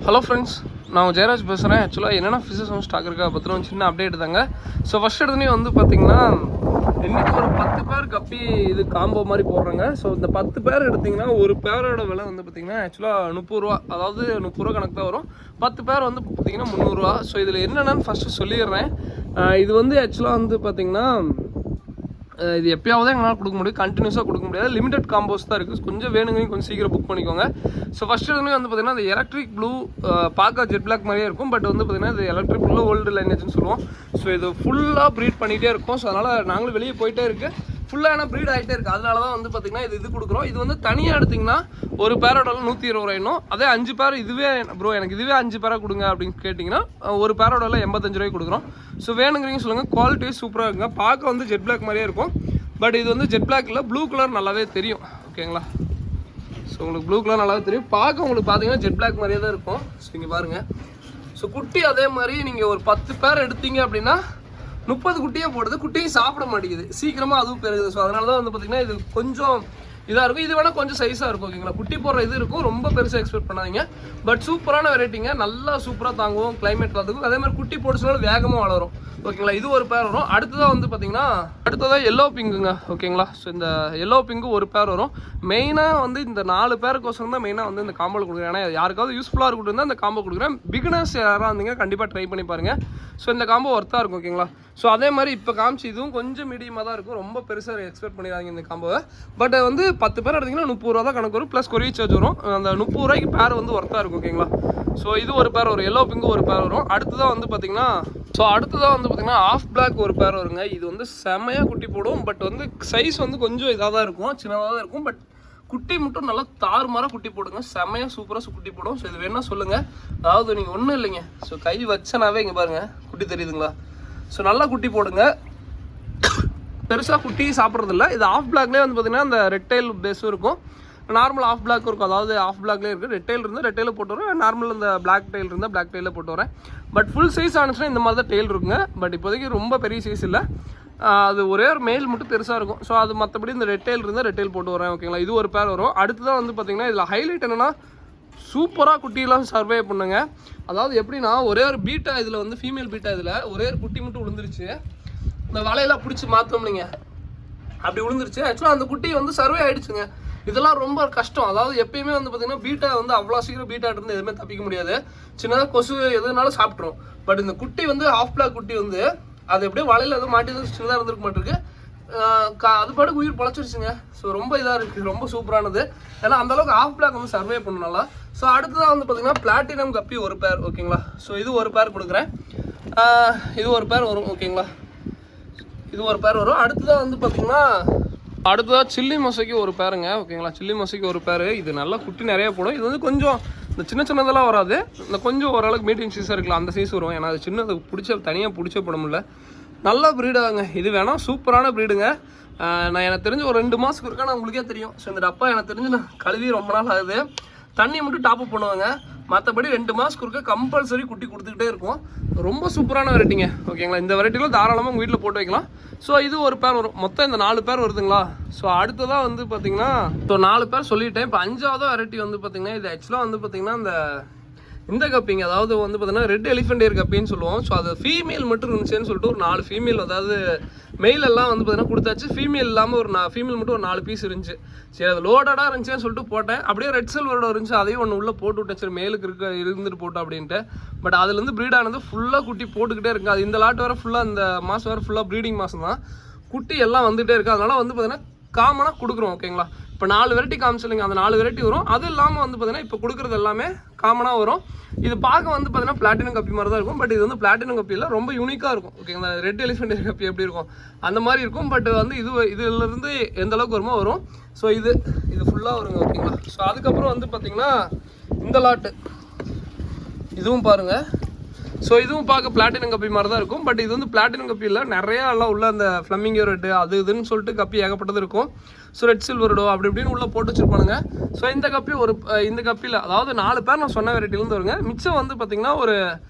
Hello friends, நான் ஜெயராஜ் பேசுகிறேன். ஆக்சுவலாக என்னென்ன ஃபிஷஸ் வந்து ஸ்டாக் இருக்கா பற்றின ஒரு சின்ன அப்டேட் தாங்க. ஸோ ஃபஸ்ட் எடுத்துனே வந்து பார்த்திங்கன்னா இன்றைக்கி ஒரு 10 பேர் கப்பி இது காம்போ மாதிரி போடுறாங்க. ஸோ இந்த 10 பேர் எடுத்திங்கன்னா ஒரு பேரோட விலை வந்து பார்த்திங்கன்னா ஆக்சுவலாக 30 ரூபா, அதாவது 30 ரூபா கணக்கு தான் வரும். 10 பேர் வந்து பார்த்திங்கன்னா 300 ரூபா. ஸோ இதில் என்னென்னு ஃபஸ்ட்டு சொல்லிடுறேன். இது வந்து ஆக்சுவலாக வந்து பார்த்திங்கன்னா இது எப்பயாவது எங்களால் கொடுக்க முடியும், கண்டினியூஸாக கொடுக்க முடியாது. லிமிடெட் காம்போஸ் தான் இருக்குது. கொஞ்சம் வேணுங்க, கொஞ்சம் சீக்கிரம் புக் பண்ணிக்கோங்க. ஸோ ஃபஸ்ட்டு வந்து பார்த்திங்கன்னா அந்த எலக்ட்ரிக் ப்ளூ பார்க்க ஜெட் பிளாக் மாதிரியே இருக்கும். பட் வந்து பார்த்திங்கன்னா இது எலக்ட்ரிக் ப்ளூ ஓல்டு லைனேஜ்னு சொல்லுவோம். ஸோ இது ஃபுல்லாக ப்ரீட் பண்ணிகிட்டே இருக்கும். ஸோ அதனால் நாங்களும் வெளியே போயிட்டே இருக்குது, ஃபுல்லாக ப்ரீட் ஆகிட்டே இருக்குது. அதனால தான் வந்து பார்த்திங்கன்னா இது கொடுக்குறோம். இது வந்து தனியாக எடுத்திங்கன்னா ஒரு பேரோட 120 ரூபாயினும், அதே 5 பேர் இதுவே ப்ரோ எனக்கு இதுவே 5 பேராக கொடுங்க அப்படின்னு கேட்டிங்கன்னா ஒரு பேரோட 85 ரூபாய்க்கு கொடுக்குறோம். ஸோ வேணுங்கிறீங்க சொல்லுங்கள். குவாலிட்டி சூப்பராக இருக்குங்க. பார்க்க வந்து ஜெட் பிளாக் மாதிரியே இருக்கும். பட் இது வந்து ஜெட் பிளாக் இல்லை, ப்ளூ கலர் நல்லாவே தெரியும். ஓகேங்களா? ஸோ உங்களுக்கு ப்ளூ கலர் நல்லாவே தெரியும். பார்க்க உங்களுக்கு பார்த்தீங்கன்னா ஜெட் பிளாக் மாதிரியே தான் இருக்கும். ஸோ இங்கே பாருங்கள். ஸோ குட்டி அதே மாதிரி நீங்கள் ஒரு 10 பேர் எடுத்தீங்க அப்படின்னா 30 குட்டியே போடுது. குட்டியும் சாப்பிட மாட்டேங்குது, சீக்கிரமாக அதுவும் பெருகுது. ஸோ அதனால தான் வந்து பார்த்திங்கன்னா இது கொஞ்சம் இதாக இருக்கும். இது வேணால் கொஞ்சம் சைஸாக இருக்கும். ஓகேங்களா? குட்டி போடுற இது இருக்கும். ரொம்ப பெருசாக எக்ஸ்பெக்ட் பண்ணாதீங்க. பட் சூப்பரான வெரைட்டிங்க, நல்லா சூப்பராக தாங்குவோம், கிளைமேட் பார்த்துக்கும். அதே மாதிரி குட்டி போடுச்சுனாலும் வேகமாக வளரும். ஓகேங்களா? இது ஒரு பேர் வரும். அடுத்ததாக வந்து பார்த்தீங்கன்னா அடுத்ததாக எல்லோ பிங்குங்க. ஓகேங்களா? ஸோ இந்த எல்லோ பிங்கு ஒரு பேர் வரும். மெயினாக வந்து இந்த 4 பேருக்கோசரம் தான் மெயினாக வந்து இந்த காம்போ கொடுக்குறேன். ஏன்னா யாருக்காவது யூஸ்ஃபுல்லாக இருக்கட்டும் தான் இந்த காம்போ கொடுக்குறேன். பிகினர்ஸ் யாராக இருந்தீங்கன்னா கண்டிப்பாக ட்ரை பண்ணி பாருங்கள். ஸோ இந்த காம்போ ஒர்த்தாக இருக்கும். ஓகேங்களா? ஸோ அதே மாதிரி இப்போ காமிச்சு இதுவும் கொஞ்சம் மீடியமாக தான் இருக்கும். ரொம்ப பெருசாக எக்ஸ்பெக்ட் பண்ணிடாதீங்க இந்த காம்போவை. பட் வந்து 10 பேர் எடுத்திங்கன்னா 30 ரூபா தான் கணக்கு வரும். ப்ளஸ் கொரியர் சார்ஜ் வரும். அந்த 30 ரூபாய்க்கு பேர் வந்து ஒர்த்தாக இருக்கும். ஓகேங்களா? ஸோ இது ஒரு பேர் வரும். எல்லோ பிங்கு ஒரு பேர் வரும். அடுத்ததாக வந்து பார்த்திங்கன்னா ஆஃப் பிளாக் ஒரு பேர் வருங்க. இது வந்து செம்மையாக குட்டி போடும். பட் வந்து சைஸ் வந்து கொஞ்சம் இதாக தான் இருக்கும், சின்னதாக தான் இருக்கும். பட் குட்டி மட்டும் நல்லா தாறுமாறாக குட்டி போடுங்க. செம்மையாக சூப்பராக குட்டி போடும். ஸோ இது வேணால் சொல்லுங்கள். அதாவது நீங்கள் ஒன்றும் இல்லைங்க. ஸோ கை வச்சனாவே இங்கே பாருங்கள், குட்டி தெரியுதுங்களா? ஸோ நல்லா குட்டி போடுங்க. பெருசாக குட்டி சாப்பிட்றதில்ல. இது ஆஃப் பிளாக்லேயே வந்து பார்த்திங்கன்னா அந்த ரெட்டைல் பேஸும் இருக்கும், நார்மல் ஆஃப் பிளாக் இருக்கும். அதாவது ஆஃப் பிளாக்லேயே இருக்குது. ரெட்டைல் இருந்தால் ரெட்டையில் போட்டு வரேன், நார்மல் இந்த பிளாக் டெயில் இருந்தால் பிளாக் டெயிலில் போட்டு வரேன். பட் ஃபுல் சைஸ் ஆனிச்சுன்னா இந்த மாதிரி தான் டெயில் இருக்குங்க. பட் இப்போதைக்கு ரொம்ப பெரிய சைஸ் இல்லை, அது ஒரே ஒரு மெயில் மட்டும் பெருசாக இருக்கும். ஸோ அது மற்றபடி இந்த ரெட்டைல் இருந்தால் ரெட்டைல் போட்டு வரேன். ஓகேங்களா? இது ஒரு பேர் வரும். அடுத்ததான் வந்து பார்த்திங்கன்னா இதில் ஹைலைட் என்னென்னா சூப்பராக குட்டியெல்லாம் சர்வே பண்ணுங்க. அதாவது எப்படின்னா ஒரே ஒரு பீட்டா இதில் வந்து ஃபீமேல் பீட்டா இதில் ஒரே ஒரு குட்டி மட்டும் விழுந்துருச்சு. இந்த வலையெல்லாம் பிடிச்சி மாற்றோம்னிங்க, அப்படி விழுந்துருச்சு. ஆக்சுவலாக அந்த குட்டி வந்து சர்வே ஆகிடுச்சுங்க. இதெல்லாம் ரொம்ப கஷ்டம். அதாவது எப்பயுமே வந்து பார்த்திங்கன்னா பீட்டா வந்து அவ்வளோ சீக்கிரம் பீட்டா இருந்து எதுவுமே தப்பிக்க முடியாது. சின்னதாக கொசு எதுனாலும் சாப்பிட்ரும். பட் இந்த குட்டி வந்து ஆஃப் பிளாக் குட்டி வந்து அது எப்படியே வலையில் எதுவும் மாட்டி சின்னதாக இருந்திருக்க மாட்டிருக்கு. அது பாட்டுக்கு உயிர் பொழைச்சிருச்சுங்க. ஸோ ரொம்ப இதாக இருக்குது, ரொம்ப சூப்பரானது. ஏன்னா அந்தளவுக்கு ஆஃப் பிளாக் வந்து சர்வே பண்ணனால. ஸோ அடுத்ததான் வந்து பார்த்திங்கன்னா பிளாட்டினம் கப்பி ஒரு பேர். ஓகேங்களா? ஸோ இது ஒரு பேர் கொடுக்குறேன். இது ஒரு பேர் வரும். ஓகேங்களா? இது ஒரு பேர் வரும். அடுத்ததாக வந்து பார்த்திங்கன்னா அடுத்ததாக சில்லி மொசைக்கு ஒரு பேருங்க. ஓகேங்களா? சில்லி மொசைக்கு ஒரு பேர். இது நல்லா குட்டி நிறைய போடும். இது வந்து கொஞ்சம் இந்த சின்னதெல்லாம் வராது, இந்த கொஞ்சம் ஓரளவுக்கு மீடியம் சைஸாக இருக்கலாம், அந்த சைஸ் வரும். ஏன்னா அது சின்னது தனியாக பிடிச்ச போட முடியல. நல்ல ப்ரீடாங்க. இது வேணால் சூப்பரான ப்ரீடுங்க. நான் எனக்கு தெரிஞ்சு ஒரு 2 மாதத்துக்கு இருக்கா, நான் உங்களுக்கே தெரியும். ஸோ இந்த டப்பா எனக்கு தெரிஞ்சு நான் கழுவி ரொம்ப நாள் ஆகுது. தண்ணி மட்டும் டாப்அப் பண்ணுவாங்க, மற்றபடி 2 மாதத்துக்கு இருக்க கம்பல்சரி குட்டி கொடுத்துக்கிட்டே இருக்கும். ரொம்ப சூப்பரான வெரைட்டிங்க. ஓகேங்களா? இந்த வெரைட்டிலும் தாராளமாக உங்கள் வீட்டில் போட்டு வைக்கலாம். ஸோ இது ஒரு பேர் வரும். மொத்தம் இந்த 4 பேர் வருதுங்களா? ஸோ அடுத்ததாக வந்து பார்த்திங்கன்னா ஸோ 4 பேர் சொல்லிட்டேன். இப்போ 5வது வெரைட்டி வந்து பார்த்திங்கன்னா இது ஆக்சுவலாக வந்து பார்த்திங்கன்னா இந்த கப்பிங்க. அதாவது வந்து பார்த்திங்கன்னா ரெட் எலிஃபென்ட் இயர் கப்பின்னு சொல்லுவோம். ஸோ அது ஃபீமேல் மட்டும் இருந்துச்சுன்னு சொல்லிட்டு ஒரு 4 ஃபீமேல், அதாவது மெயில் எல்லாம் வந்து பார்த்திங்கன்னா கொடுத்தாச்சு. ஃபீமேல் இல்லாமல் ஒரு ஃபீமேல் மட்டும் ஒரு 4 பீஸ் இருந்துச்சு. சரி, அது லோடடாக இருந்துச்சுன்னு சொல்லிட்டு போட்டேன். அப்படியே ரெட் சில்வரோட இருந்துச்சு, அதையும் ஒன்று உள்ளே போட்டு விட்டேன். சரி, மேலுக்கு இருந்துட்டு போட்டோம் அப்படின்ட்டு. பட் அதுலேருந்து ப்ரீட் ஆனது ஃபுல்லாக குட்டி போட்டுக்கிட்டே இருக்குது. அது இந்த லாட் வேறு ஃபுல்லாக இந்த மாதம் வேறு ஃபுல்லாக ப்ரீடிங் மாதம் தான். குட்டி எல்லாம் வந்துகிட்டே இருக்குது. அதனால் வந்து பார்த்திங்கன்னா காமனாக கொடுக்குறோம். ஓகேங்களா? இப்போ 4 வெரைட்டி காமிச்சில்லைங்க, அந்த 4 வெரைட்டி வரும். அது இல்லாமல் வந்து பார்த்திங்கன்னா இப்போ கொடுக்குறது எல்லாமே காமனாக வரும். இது பார்க்க வந்து பார்த்திங்கன்னா பிளாட்டினம் கப்பி மாதிரி தான் இருக்கும். பட் இது வந்து பிளாட்டினம் கப்பி இல்லை, ரொம்ப யூனிக்காக இருக்கும். ஓகேங்களா? ரெட் எலிஃபென்ட் கப்பி எப்படி இருக்கும் அந்த மாதிரி இருக்கும். பட் வந்து இதிலிருந்து எந்த அளவுக்கு வருமோ வரும். ஸோ இது ஃபுல்லாக வருங்க. ஓகேங்களா? ஸோ அதுக்கப்புறம் வந்து பார்த்திங்கன்னா இந்த லாட்டு இதுவும் பாருங்கள். ஸோ இதுவும் பார்க்க பிளாட்டினம் கப்பி மாதிரி தான் இருக்கும். பட் இது வந்து பிளாட்டினம் கப்பி இல்லை, நிறையா எல்லாம் உள்ள அந்த ஃப்ளமிங்கோ ரெட்டு அது இதுன்னு சொல்லிட்டு கப்பி ஏகப்பட்டது இருக்கும். ஸோ ரெட் சில்வர்டோ அப்படி இப்படின்னு உள்ளே போட்டு வச்சுருப்பானுங்க. ஸோ இந்த கப்பி இந்த கப்பியில் அதாவது 4 பேர் நான் சொன்ன வெரைட்டிலேருந்து வருங்க. மிச்சம் வந்து பார்த்திங்கன்னா ஒரு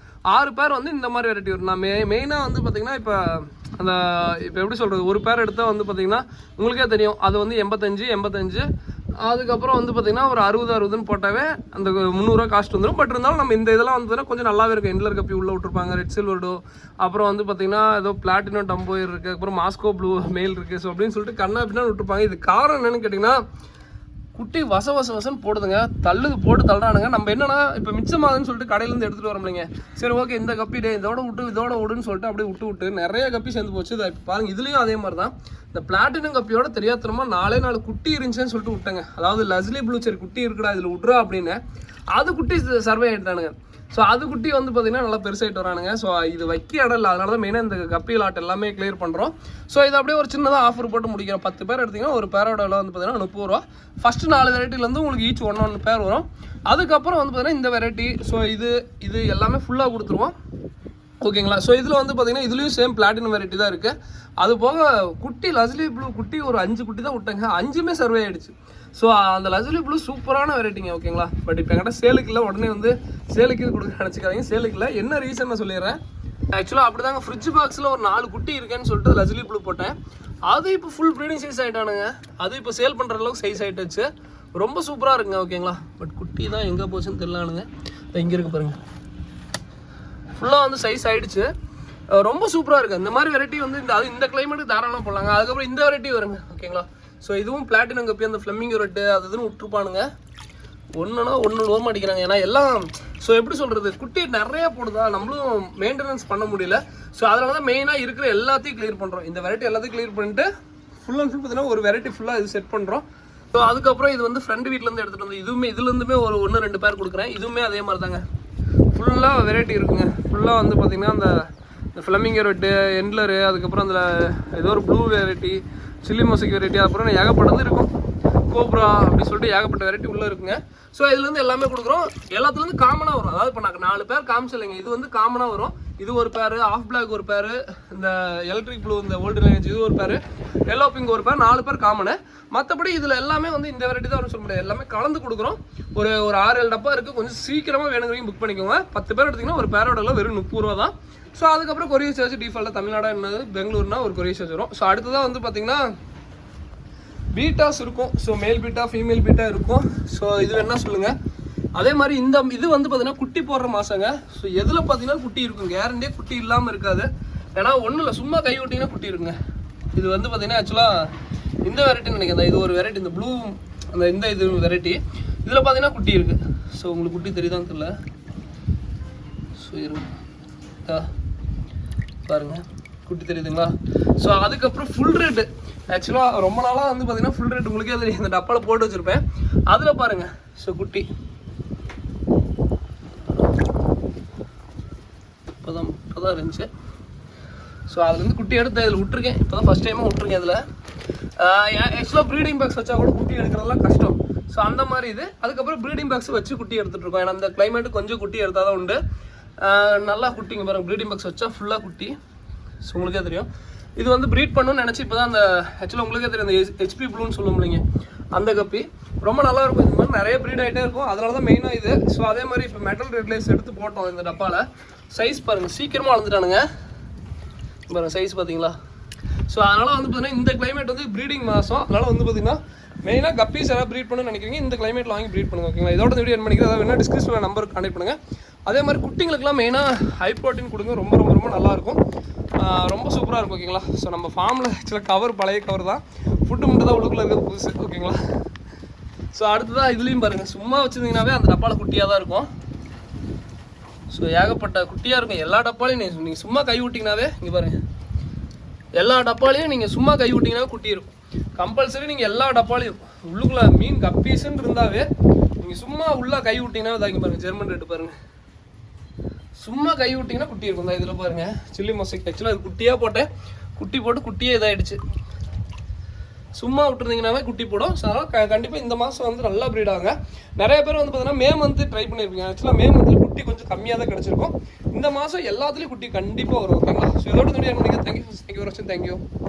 6 பேர் வந்து இந்த மாதிரி வெரைட்டி வரும். நான் மெயினாக வந்து பார்த்திங்கன்னா இப்போ இப்போ எப்படி சொல்கிறது, ஒரு பேர் எடுத்தால் வந்து பார்த்திங்கன்னா உங்களுக்கே தெரியும் அது வந்து 85 அதுக்கப்புறம் வந்து பார்த்தீங்கன்னா ஒரு 60 போட்டாவே அந்த 300 காஸ்ட் வந்துடும். பட் இருந்தாலும் நம்ம இந்த இதெல்லாம் வந்து கொஞ்சம் நல்லாவே இருக்கும். எண்ட்லர் கப்பி உள்ளே விட்டுருப்பாங்க, ரெட் சில்வர்டோ, அப்புறம் வந்து பார்த்தீங்கன்னா ஏதோ பிளாட்டினம் டம்போயர் இருக்குது, அப்புறம் மாஸ்கோ ப்ளூ மேல் இருக்குது. ஸோ அப்படின்னு சொல்லிட்டு கண்ணா அப்படின்னு விட்டுருப்பாங்க. இது காரணம் என்னன்னு கேட்டிங்கன்னா குட்டி வசன்னு போடுதுங்க, போட்டு தள்ளுறானுங்க. நம்ம என்னன்னா இப்போ மிச்சமாகுதுன்னு சொல்லிட்டு கடையிலேருந்து எடுத்துகிட்டு வரோம்லைங்க. சரி ஓகே இந்த கப்பி இதோட விடுன்னு சொல்லிட்டு அப்படியே விட்டு நிறைய கப்பி சேர்ந்து போச்சு. இதை பாருங்கள், இதுலேயும் அதே மாதிரி தான். இந்த பிளாட்டினம் கப்பியோட தெரியாதனமா 4 குட்டி இருந்துச்சுன்னு சொல்லிட்டு விட்டாங்க. அதாவது லஸ்லி ப்ளூ சரி குட்டி இருக்குடா இதில் விட்றா அப்படின்னு. அது குட்டி சர்வே ஆகிட்டானுங்க. ஸோ அது குட்டி வந்து பார்த்தீங்கன்னா நல்லா பெருசாகிட்டு வரானுங்க. ஸோ இது வைக்க இடம் இல்லை, அதனால தான் மெயினாக இந்த கப்பி லாட் எல்லாமே கிளியர் பண்ணுறோம். ஸோ இது அப்படியே ஒரு சின்னதாக ஆஃபர் போட்டு முடிக்கிறோம். 10 பேர் எடுத்திங்கன்னா ஒரு பேரோட விலை வந்து பார்த்தீங்கன்னா 30 ரூபா. ஃபஸ்ட்டு 4 வெரைட்டிலேருந்து உங்களுக்கு ஈச் 1 பேர் வரும். அதுக்கப்புறம் வந்து பார்த்தீங்கன்னா இந்த வெரைட்டி. ஸோ இது எல்லாமே ஃபுல்லாக கொடுத்துருவோம், ஓகேங்களா. ஸோ இதில் வந்து பார்த்தீங்கன்னா இதுலேயும் சேம் பிளாட்டினம் வெரைட்டி தான் இருக்குது. அது போக குட்டி லஸ்லி ப்ளூ குட்டி ஒரு 5 குட்டி தான் விட்டாங்க, 5மே சர்வே ஆகிடுச்சு. ஸோ அந்த லஸ்லி ப்ளூ சூப்பரான வெரைட்டிங்க, ஓகேங்களா. பட் இப்போ என்கிட்ட சேலுக்கு இல்லை, உடனே வந்து சேலுக்கு இது கொடுக்க நினச்சிக்காதீங்க. சேலுக்கு இல்லை, என்ன ரீசன் நான் சொல்லிடுறேன். ஆக்சுவலாக அப்படி தாங்க ஃப்ரிட்ஜ் பாக்ஸில் ஒரு 4 குட்டி இருக்கேன்னு சொல்லிட்டு லஸ்லி ப்ளூ போட்டேன். அது இப்போ ஃபுல் ப்ரீடிங் சைஸ் ஆகிட்டானுங்க. அது இப்போ சேல் பண்ணுற அளவுக்கு சைஸ் ஆகிட்டுச்சு. ரொம்ப சூப்பராக இருக்குங்க, ஓகேங்களா. பட் குட்டி தான் எங்கே போச்சுன்னு தெரியலானுங்க. இங்கே இருக்குது பாருங்கள், ஃபுல்லாக வந்து சைஸ் ஆகிடுச்சு. ரொம்ப சூப்பராக இருக்குது. இந்த மாதிரி வெரைட்டி வந்து இந்த கிளைமேட்டுக்கு தாராளமாக போடலாங்க. அதுக்கப்புறம் இந்த வெரைட்டி வருங்க, ஓகேங்களா. ஸோ இதுவும் பிளாட்டினம் கப்பி, அந்த ஃப்ளெமிங்கோ ரெட்டு அது இதுன்னு விட்டுருப்பானுங்க. ஒன்று லோம் அடிக்கிறாங்க. ஏன்னா எல்லாம் ஸோ எப்படி சொல்கிறது, குட்டி நிறையா போடுதா, நம்மளும் மெயின்டெனன்ஸ் பண்ண முடியல. ஸோ அதனால தான் மெயினாக இருக்கிற எல்லாத்தையும் கிளியர் பண்ணுறோம். இந்த வெரைட்டி எல்லாத்தையும் கிளியர் பண்ணிட்டு ஃபுல் அண்ட் ஃபுல் பார்த்தீங்கன்னா ஒரு வெரைட்டி ஃபுல்லாக இது செட் பண்ணுறோம். ஸோ அதுக்கப்புறம் இது வந்து ஃப்ரெண்டு வீட்டிலேருந்து எடுத்துகிட்டு வந்து இதுலேருந்துமே ஒரு 1-2 பேர் கொடுக்குறேன். இதுவுமே அதே மாதிரி தாங்க, ஃபுல்லாக வெரைட்டி இருக்குங்க. ஃபுல்லாக வந்து பார்த்திங்கன்னா அந்த ஃப்ளெமிங்கோ ரெட்டு, எண்ட்லரு, அதுக்கப்புறம் அதில் ஏதோ ஒரு blue variety, chilli mosaic variety, அப்புறம் ஏகப்பட்டது இருக்கும், கோப்ரா அப்படி சொல்லிட்டு ஏகப்பட்ட வெரைட்டி உள்ளே இருக்குங்க. ஸோ இதுலேருந்து எல்லாமே கொடுக்குறோம். எல்லாத்துலேருந்து காமனாக வரும். அதாவது இப்போ நாங்கள் 4 பேர் காமிச்சில்லைங்க, இது வந்து காமனாக வரும். இது ஒரு பேர், ஆஃப் பிளாக் ஒரு பேர், இந்த எலக்ட்ரிக் ப்ளூ இந்த ஓல்டு லேஞ்ச் இது ஒரு பேர், எல்லோ பிங்க் ஒரு பேர், 4 பேர் காமனு. மற்றபடி இதில் எல்லாமே வந்து இந்த வெரைட்டி தான் வரும்னு சொல்ல முடியாது, எல்லாமே கலந்து கொடுக்குறோம். ஒரு 6-7 டப்பா இருக்குது. கொஞ்சம் சீக்கிரமாக வேணுங்கிறீங்க புக் பண்ணிக்கோங்க. 10 பேர் எடுத்திங்கன்னா ஒரு பேரோட வெறும் 30 ரூபா தான். ஸோ அதுக்கப்புறம் கொரியர் சார்ஜ் டிஃபால்ட்டாக தமிழ்நாடு என்னது பெங்களூர்னா ஒரு கொரியர் சார்ஜ் வரும். ஸோ அடுத்ததான் வந்து பார்த்திங்கன்னா பீட்டாஸ் இருக்கும். So male beta female beta இருக்கும். ஸோ இது வேணா சொல்லுங்கள். அதே மாதிரி இது வந்து பார்த்தீங்கன்னா குட்டி போடுற மாதங்க. ஸோ எதில் பார்த்தீங்கன்னா குட்டி இருக்கும், கேரண்டியே குட்டி இல்லாமல் இருக்காது. ஏன்னா ஒன்றும் இல்லை, சும்மா கை விட்டிங்கன்னா குட்டி இருக்குங்க. இது வந்து பார்த்தீங்கன்னா ஆக்சுவலாக இந்த வெரைட்டின்னு நினைக்கிறேன். இது ஒரு வெரைட்டி, இந்த ப்ளூ இந்த இது வெரைட்டி. இதில் பார்த்தீங்கன்னா குட்டி இருக்குது. ஸோ உங்களுக்கு குட்டி தெரியுதான்னு தெரியல. ஸோ இருங்க பாருங்கள், குட்டி தெரியுதுங்களா. ஸோ அதுக்கப்புறம் ஃபுல் ரேட்டு. ஆக்சுவலாக ரொம்ப நாளாக வந்து பார்த்தீங்கன்னா ஃபுல் ரேட் உங்களுக்கே தெரியும், இந்த டப்பாவில் போட்டு வச்சுருப்பேன். அதில் பாருங்கள், ஸோ குட்டி இப்போ தான் இருந்துச்சு. ஸோ அதுலேருந்து குட்டி எடுத்து இதில் விட்டுருக்கேன். இப்போ தான் ஃபஸ்ட் டைமாக விட்டுருக்கேன். இதில் ஆக்சுவலாக ப்ரீடிங் பாக்ஸ் வச்சா கூட குட்டி எடுக்கிறதெல்லாம் கஷ்டம். ஸோ அந்த மாதிரி இது. அதுக்கப்புறம் ப்ரீடிங் பாக்ஸ் வச்சு குட்டி எடுத்துகிட்ருக்கோம். ஏன்னா அந்த கிளைமேட்டு கொஞ்சம் குட்டி எடுத்தால் தான் உண்டு. நல்லா குட்டிங்க பாருங்கள், ப்ரீடிங் பாக்ஸ் வச்சா ஃபுல்லாக குட்டி. ஸோ உங்களுக்கே தெரியும் இது வந்து ப்ரீட் பண்ணணும்னு நினச்சி இப்போ தான் அந்த ஆக்சுவலாக உங்களுக்கே தெரியும் அந்த ஹெச்பி ப்ளூன்னு சொல்ல முடியலைங்க, அந்த கப்பி ரொம்ப நல்லாயிருக்கும். இந்த மாதிரி நிறைய ப்ரீட் ஆகிட்டே இருக்கும். அதனால தான் மெயினாக இது. ஸோ அதே மாதிரி இப்போ மெட்டல் ரெட்லைஸ் எடுத்து போட்டோம் இந்த டப்பாவில். சைஸ் பாருங்கள், சீக்கிரமாக வளர்ந்துட்டானுங்க பாருங்கள், சைஸ் பார்த்தீங்களா. ஸோ அதனால் வந்து பார்த்தீங்கன்னா இந்த கிளைமேட் வந்து ப்ரீடிங் மாதம். அதனால் வந்து பார்த்தீங்கன்னா மெயினாக கப்பீஸ் யாராவது ப்ரீட் பண்ணணும்னு நினைக்கிறீங்க, இந்த கிளைமேட்டில் வாங்கி ப்ரீட் பண்ணுங்க, ஓகேங்களா. இதோட வீடியோ என் பண்ணிக்கிறேன். அதாவது வேணா டிஸ்கிரிப்ஷனில் நம்பருக்கு கான்டெக்ட் பண்ணுங்கள். அதே மாதிரி குட்டிங்களுக்குலாம் மெயினாக ஹை ப்ரோட்டீன் கொடுங்க, ரொம்ப ரொம்ப ரொம்ப நல்லாயிருக்கும், ரொம்ப சூப்பராக இருக்கும், ஓகேங்களா. ஸோ நம்ம ஃபார்மில் ஆக்சுவலாக கவர் பழைய கவர் தான், ஃபுட்டு மட்டும் தான் உள்ளுக்குள்ளே இருக்கிறது புதுசு, ஓகேங்களா. ஸோ அடுத்ததான் இதுலேயும் பாருங்கள், சும்மா வச்சுருந்தீங்கன்னாவே அந்த டப்பாவில் குட்டியாக தான் இருக்கும். ஸோ ஏகப்பட்ட குட்டியாக இருக்கும் எல்லா டப்பாலையும். நீங்கள் சும்மா கை விட்டிங்கனாவே இங்கே பாருங்கள், எல்லா டப்பாலையும் நீங்கள் சும்மா கை விட்டிங்கனாவே குட்டி இருக்கும். கம்பல்சரி நீங்கள் எல்லா டப்பாலையும் உள்ளுக்குள்ளே மீன் கப்பீஸுன்னு இருந்தாவே நீங்கள் சும்மா உள்ளே கை விட்டிங்கன்னா இதாங்க பாருங்கள், ஜெர்மன் ரேட்டு பாருங்கள், சும்மா கை விட்டிங்கன்னா குட்டி இருக்கும். தான் இதில் பாருங்கள் சில்லி மொசைக். ஆக்சுவலாக அது குட்டியாக போட்டேன், குட்டி போட்டு குட்டியே இதாகிடுச்சு. சும்மா விட்டுருந்தீங்கன்னாவே குட்டி போடும். ஸோ அதனால் கண்டிப்பாக இந்த மாதம் வந்து நல்லா ப்ரீட் ஆகுங்க. நிறைய பேர் வந்து பார்த்தீங்கன்னா மே மந்த்து ட்ரை பண்ணியிருப்பீங்க. ஆக்சுவலாக மே மந்தில் குட்டி கொஞ்சம் கம்மியாக தான் கிடச்சிருக்கும். இந்த மாதம் எல்லாத்துலேயும் குட்டி கண்டிப்பாக வரும், ஓகேங்களா. ஸோ இதோட வீடியோ தேங்க்யூ, தேங்க்யூ.